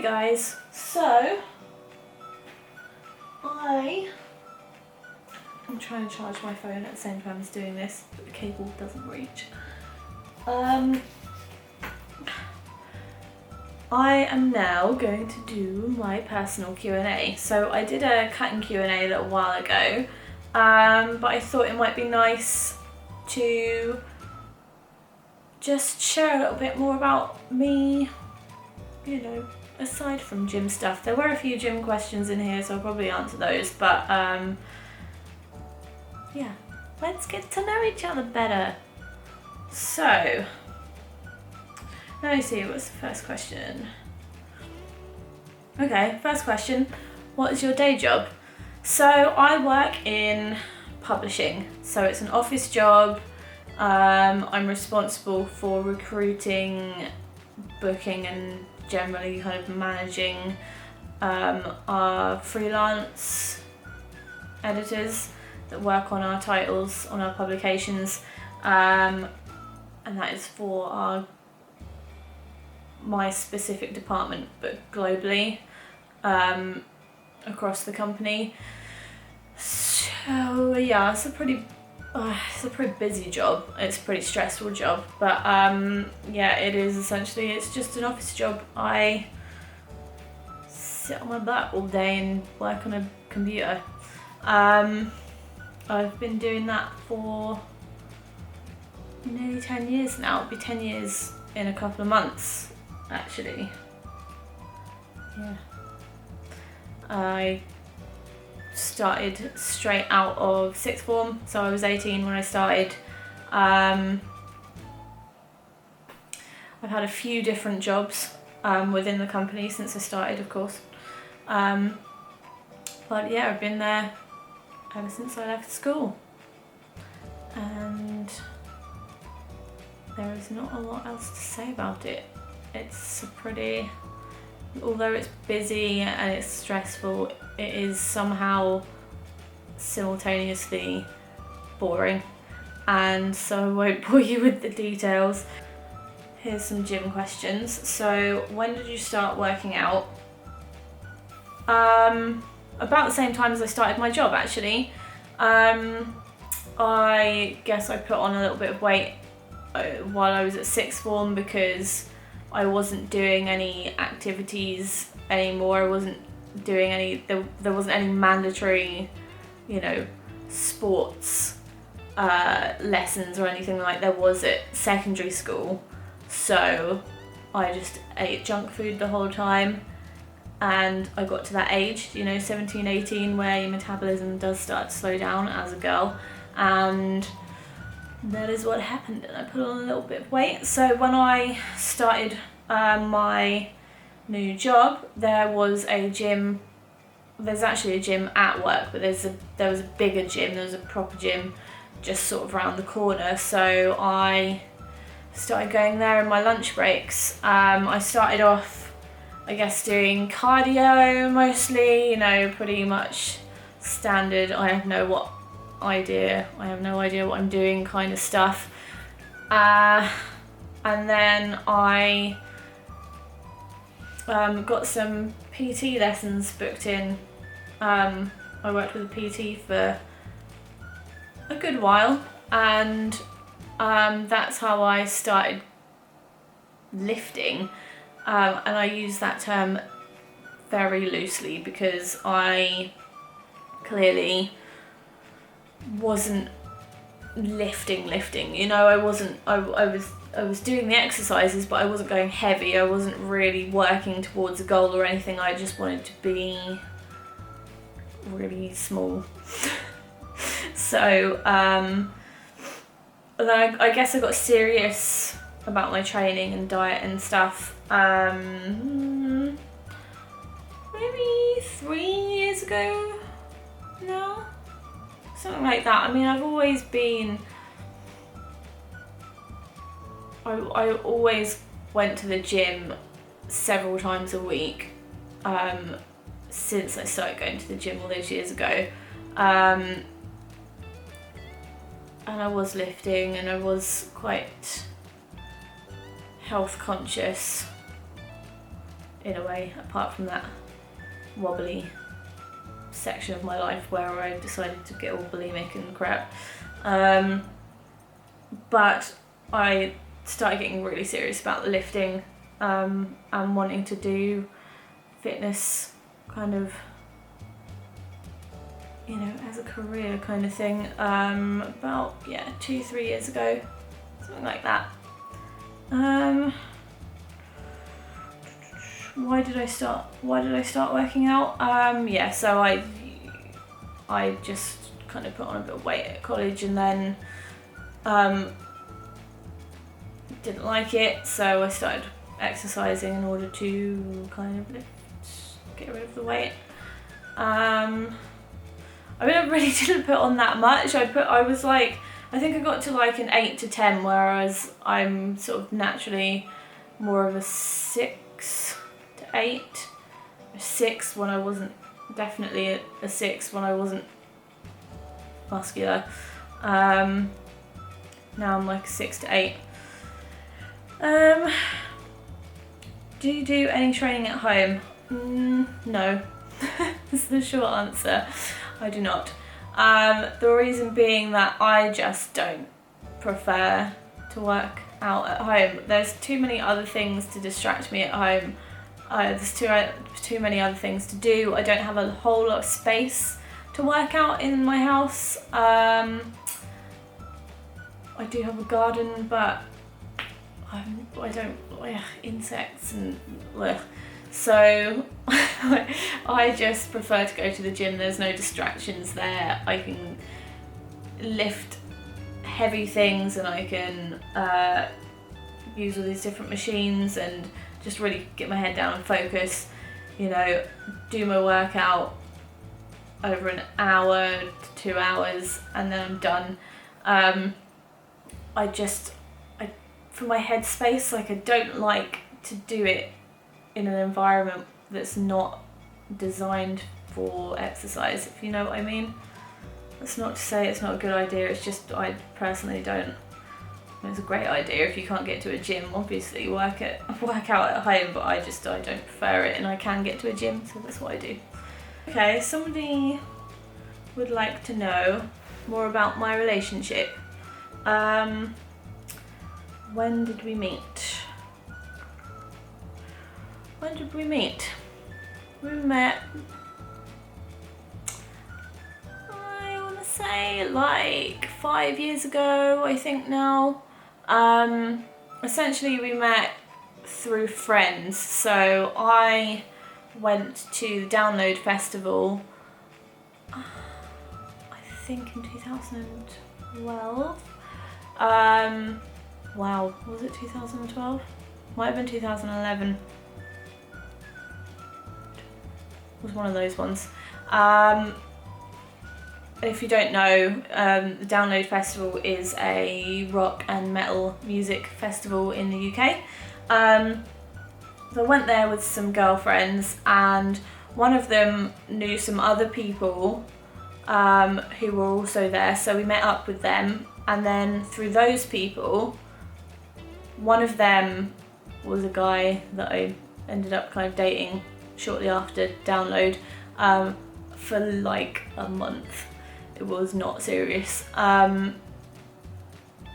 Hey guys, so I'm trying to charge my phone at the same time as doing this, but the cable doesn't reach. I am now going to do my personal Q&A. So I did a cut and Q&A a little while ago, but I thought it might be nice to just share a little bit more about me, you know, aside from gym stuff. There were a few gym questions in here, so I'll probably answer those, but yeah, let's get to know each other better. So, let me see, what's the first question? Okay, first question, what is your day job? So I work in publishing, so it's an office job. I'm responsible for recruiting, booking and generally kind of managing our freelance editors that work on our titles, on our publications, and that is for my specific department, but globally across the company. So yeah, it's a pretty busy job. It's a pretty stressful job, but yeah, it is essentially, it's just an office job. I sit on my butt all day and work on a computer. I've been doing that for nearly 10 years now. It'll be 10 years in a couple of months, actually. Yeah. I started straight out of sixth form, so I was 18 when I started. I've had a few different jobs within the company since I started, of course. But yeah, I've been there ever since I left school. And there is not a lot else to say about it. It's a pretty, although it's busy and it's stressful, it is somehow simultaneously boring, and so I won't bore you with the details. Here's some gym questions. So when did you start working out? About the same time as I started my job, actually. I guess I put on a little bit of weight while I was at sixth form because I wasn't doing any activities anymore. I wasn't doing any, there wasn't any mandatory, you know, sports lessons or anything like there was at secondary school. So I just ate junk food the whole time, and I got to that age, you know, 17, 18, where your metabolism does start to slow down as a girl, and that is what happened, and I put on a little bit of weight. So when I started my new job, there was a gym. There's actually a gym at work, but there was a bigger gym. There was a proper gym just sort of around the corner. So I started going there in my lunch breaks. I started off, I guess, doing cardio mostly. You know, pretty much standard. I have no idea what I'm doing kind of stuff. And then I got some PT lessons booked in. I worked with a PT for a good while, and that's how I started lifting. And I use that term very loosely because I clearly wasn't lifting, you know. I was doing the exercises, but I wasn't going heavy. I wasn't really working towards a goal or anything. I just wanted to be really small. So then I guess I got serious about my training and diet and stuff maybe 3 years ago now, something like that. I mean, I've always been, I always went to the gym several times a week since I started going to the gym all those years ago. And I was lifting, and I was quite health conscious in a way, apart from that wobbly section of my life where I decided to get all bulimic and crap. But I started getting really serious about the lifting and wanting to do fitness kind of, you know, as a career kind of thing, about 2-3 years ago, something like that. Why did I start working out? So I just kind of put on a bit of weight at college, and then didn't like it, so I started exercising in order to kind of get rid of the weight. I mean, I really didn't put on that much. I think I got to like an 8 to 10, whereas I'm sort of naturally more of a 6 to 8. A 6 when I wasn't, definitely a 6 when I wasn't muscular. Now I'm like 6 to 8. Do you do any training at home? No. That's the short answer. I do not. The reason being that I just don't prefer to work out at home. There's too many other things to distract me at home. There's too many other things to do. I don't have a whole lot of space to work out in my house. I do have a garden, but I don't, insects and so I just prefer to go to the gym. There's no distractions there. I can lift heavy things, and I can use all these different machines and just really get my head down and focus, you know, do my workout over an hour to 2 hours, and then I'm done. For my headspace, like, I don't like to do it in an environment that's not designed for exercise, if you know what I mean. That's not to say it's not a good idea, it's just I personally don't. I mean, it's a great idea if you can't get to a gym, obviously work out at home, but I don't prefer it, and I can get to a gym, so that's what I do. Okay, somebody would like to know more about my relationship. When did we meet? When did we meet? We met, I want to say like 5 years ago, I think now. Essentially we met through friends. So I went to the Download Festival, I think in 2012. Wow, was it 2012? Might have been 2011. It was one of those ones. If you don't know, the Download Festival is a rock and metal music festival in the UK. So I went there with some girlfriends, and one of them knew some other people who were also there, so we met up with them, and then through those people, one of them was a guy that I ended up kind of dating shortly after Download for like a month. It was not serious.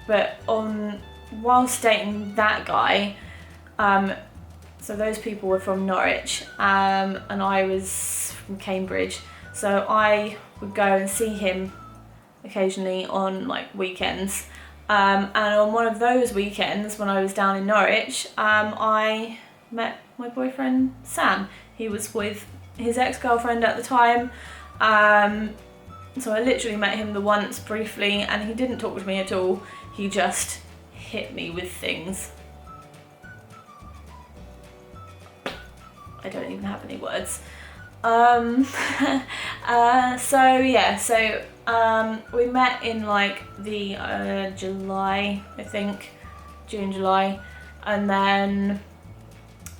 But whilst dating that guy, so those people were from Norwich, and I was from Cambridge. So I would go and see him occasionally on like weekends. And on one of those weekends when I was down in Norwich, I met my boyfriend Sam. He was with his ex-girlfriend at the time. So I literally met him the once briefly, and he didn't talk to me at all. He just hit me with things. I don't even have any words. We met in like the July, I think, June, July, and then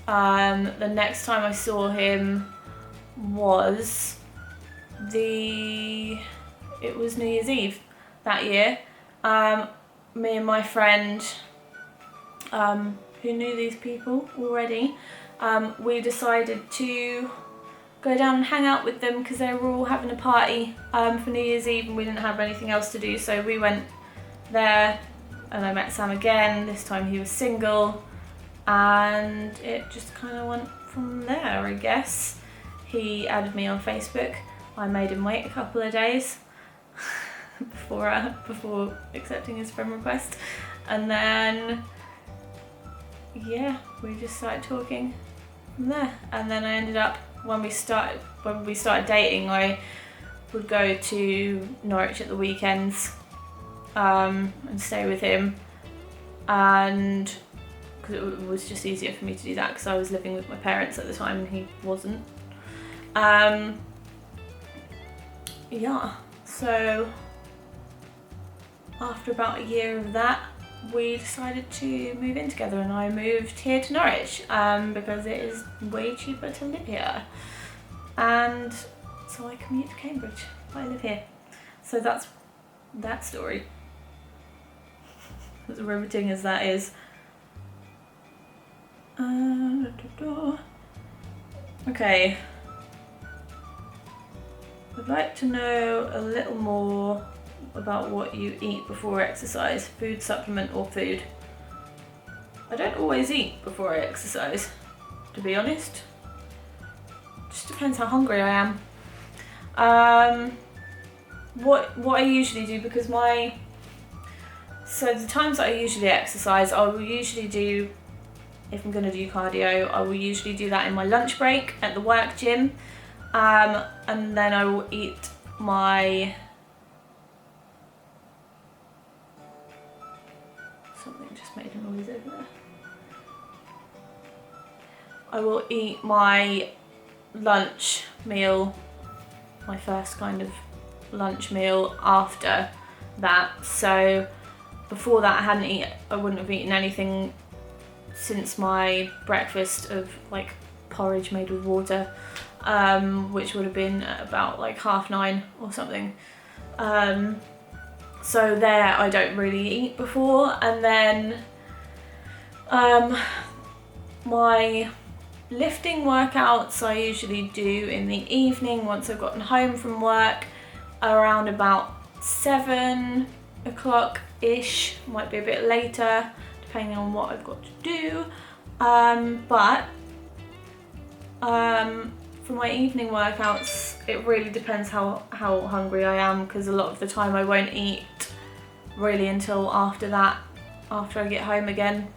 the next time I saw him was it was New Year's Eve that year. Me and my friend who knew these people already, we decided to go down and hang out with them because they were all having a party for New Year's Eve and we didn't have anything else to do, so we went there and I met Sam again. This time he was single and it just kind of went from there, I guess. He added me on Facebook. I made him wait a couple of days before accepting his friend request, and then yeah, we just started talking from there. And then I ended up, when we started dating, I would go to Norwich at the weekends and stay with him, and because it was just easier for me to do that because I was living with my parents at the time and he wasn't. Yeah, so after about a year of that, we decided to move in together and I moved here to Norwich because it is way cheaper to live here, and so I commute to Cambridge. I live here. So that's that story. As riveting as that is. Okay. I'd like to know a little more about what you eat before exercise, food, supplement or food. I don't always eat before I exercise, to be honest. Just depends how hungry I am. What I usually do, because so the times that I usually exercise, I will usually do, if I'm going to do cardio, I will usually do that in my lunch break at the work gym, and then I will eat my, something just made a noise over there. I will eat my lunch meal, my first kind of lunch meal after that. So before that I wouldn't have eaten anything since my breakfast of like porridge made with water, which would have been at about like 9:30 or something. So there I don't really eat before, and then my lifting workouts I usually do in the evening once I've gotten home from work around about 7 o'clock-ish, might be a bit later depending on what I've got to do, but for my evening workouts it really depends how hungry I am, because a lot of the time I won't eat really until after I get home again.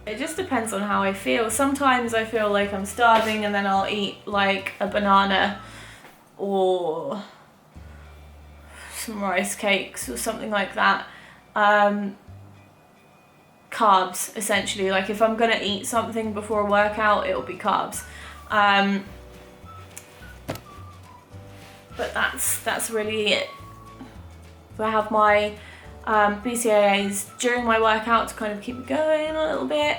It just depends on how I feel. Sometimes I feel like I'm starving and then I'll eat like a banana or some rice cakes or something like that. Carbs, essentially. Like if I'm gonna eat something before a workout, it'll be carbs. But that's really it. So I have my BCAAs during my workout to kind of keep me going a little bit.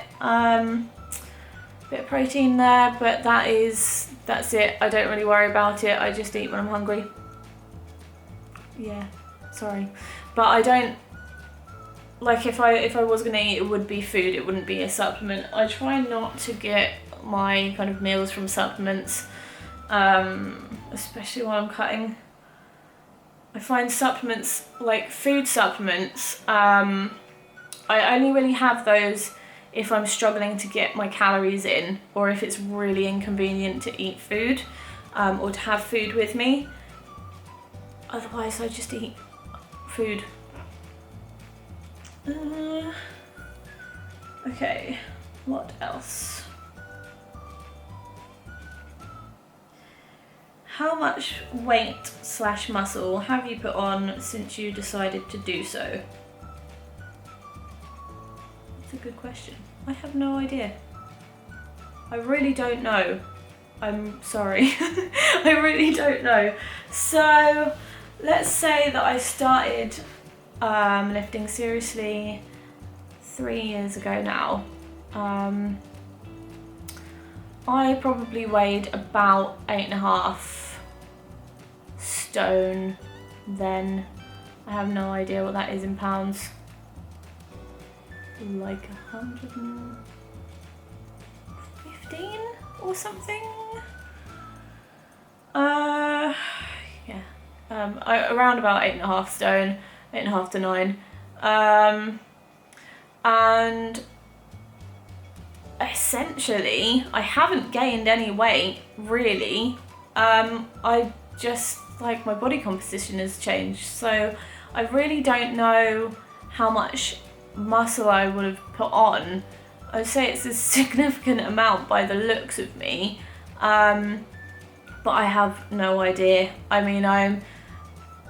Bit of protein there, but that's it. I don't really worry about it. I just eat when I'm hungry. Yeah, sorry. But I don't, like if I was gonna eat, it would be food, it wouldn't be a supplement. I try not to get my kind of meals from supplements, especially while I'm cutting. I find supplements, like food supplements, I only really have those if I'm struggling to get my calories in, or if it's really inconvenient to eat food, or to have food with me. Otherwise I just eat food. Okay, what else? How much weight/muscle have you put on since you decided to do so? That's a good question. I have no idea. I really don't know. I'm sorry. I really don't know. So let's say that I started lifting seriously 3 years ago now. I probably weighed about 8.5 stone then. I have no idea what that is in pounds. Like 100 and... 15 or something. Yeah, around about 8.5 stone, 8.5 to 9. And essentially, I haven't gained any weight, really. I just, like, my body composition has changed, so I really don't know how much muscle I would have put on. I'd say it's a significant amount by the looks of me, but I have no idea. I mean, I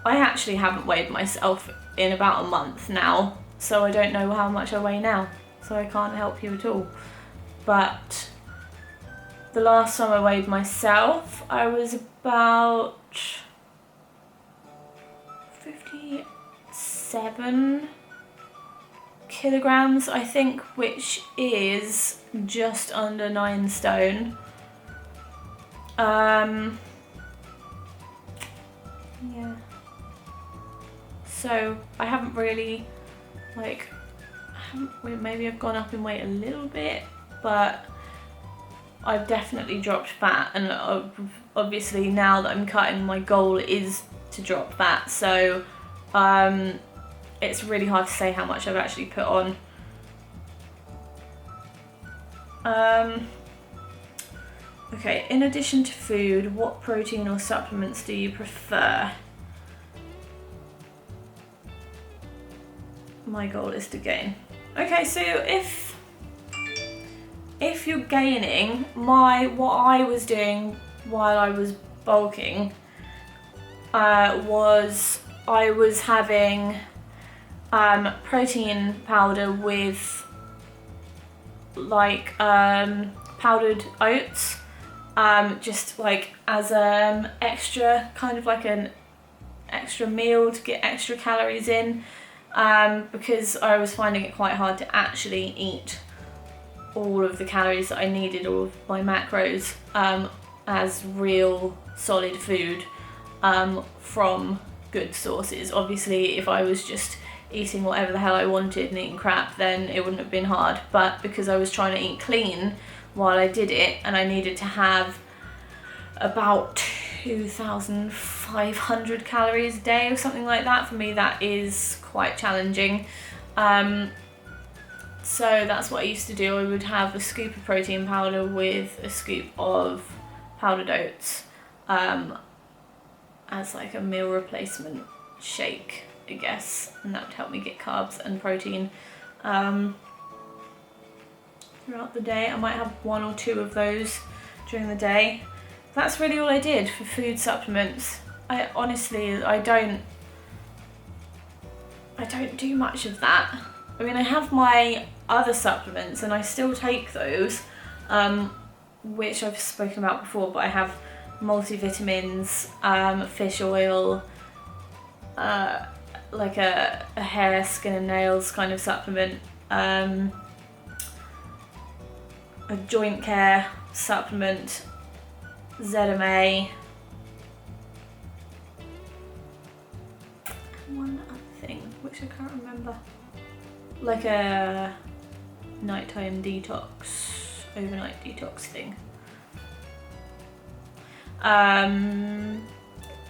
actually haven't weighed myself in about a month now, so I don't know how much I weigh now, so I can't help you at all. But the last time I weighed myself, I was about 57 kilograms, I think, which is just under 9 stone. Yeah. So I haven't really, like, maybe I've gone up in weight a little bit, but I've definitely dropped fat, and obviously now that I'm cutting, my goal is to drop fat, so it's really hard to say how much I've actually put on. Okay, in addition to food, what protein or supplements do you prefer? My goal is to gain. Okay, so if you're gaining, what I was doing while I was bulking was I was having protein powder with, like, powdered oats, just like as extra, kind of like an extra meal to get extra calories in, because I was finding it quite hard to actually eat all of the calories that I needed, all of my macros, as real solid food from good sources. Obviously, if I was just eating whatever the hell I wanted and eating crap, then it wouldn't have been hard, but because I was trying to eat clean while I did it, and I needed to have about 2,500 calories a day or something like that, for me that is quite challenging. So that's what I used to do. I would have a scoop of protein powder with a scoop of powdered oats, as like a meal replacement shake, I guess, and that would help me get carbs and protein throughout the day. I might have 1 or 2 of those during the day. That's really all I did for food supplements. I don't do much of that. I mean, I have my other supplements and I still take those, which I've spoken about before, but I have multivitamins, fish oil, like a hair, skin and nails kind of supplement, a joint care supplement, ZMA, and one other thing which I can't remember, like a nighttime detox, overnight detox thing.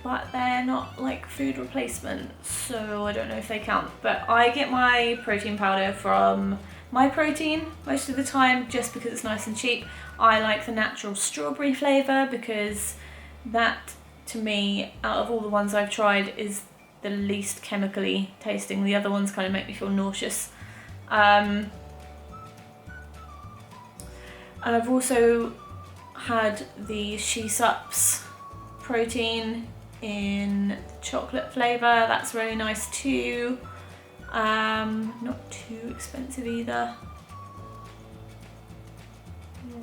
But they're not like food replacements, so I don't know if they count. But I get my protein powder from My Protein most of the time, just because it's nice and cheap. I like the natural strawberry flavour because that, to me, out of all the ones I've tried, is the least chemically tasting. The other ones kind of make me feel nauseous. And I've also had the She Sups protein in chocolate flavour. That's really nice too. Not too expensive either. Yeah.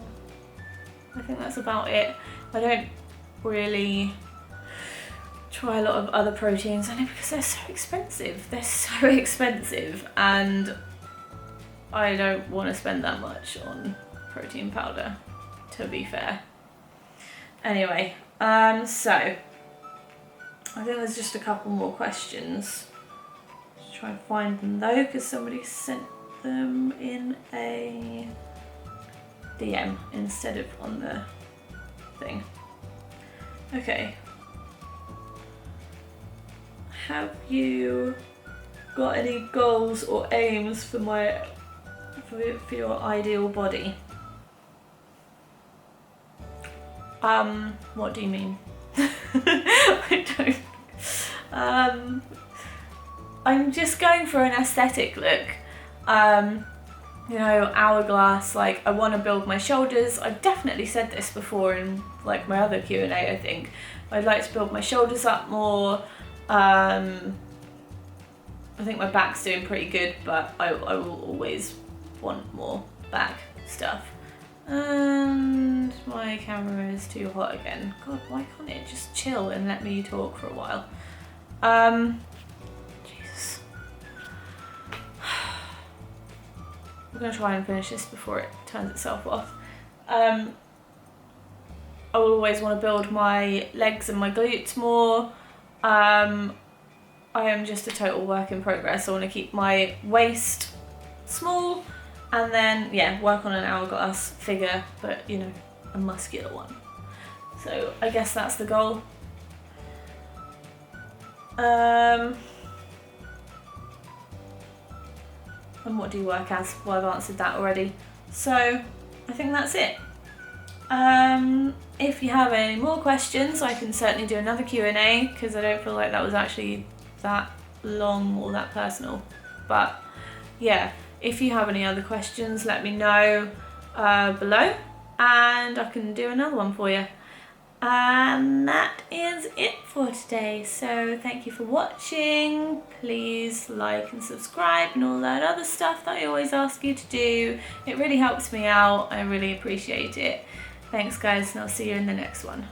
I think that's about it. I don't really try a lot of other proteins, only because they're so expensive. They're so expensive, and I don't want to spend that much on protein powder, to be fair. Anyway, so I think there's just a couple more questions. Just try and find them though, because somebody sent them in a DM instead of on the thing. Okay. Have you got any goals or aims for your ideal body? What do you mean? I don't. I'm just going for an aesthetic look. You know, hourglass, like I want to build my shoulders. I've definitely said this before in like my other Q&A, I think. I'd like to build my shoulders up more. I think my back's doing pretty good, but I will always want more back stuff. And my camera is too hot again. God, why can't it just chill and let me talk for a while? Jesus. I'm gonna try and finish this before it turns itself off. I will always want to build my legs and my glutes more. I am just a total work in progress. I want to keep my waist small and then, yeah, work on an hourglass figure, but you know, a muscular one. So I guess that's the goal. And what do you work as? Well, I've answered that already. So I think that's it. If you have any more questions, I can certainly do another Q&A because I don't feel like that was actually that long or that personal. But yeah, if you have any other questions, let me know below and I can do another one for you. And that is it for today. So thank you for watching. Please like and subscribe and all that other stuff that I always ask you to do. It really helps me out. I really appreciate it. Thanks guys, and I'll see you in the next one.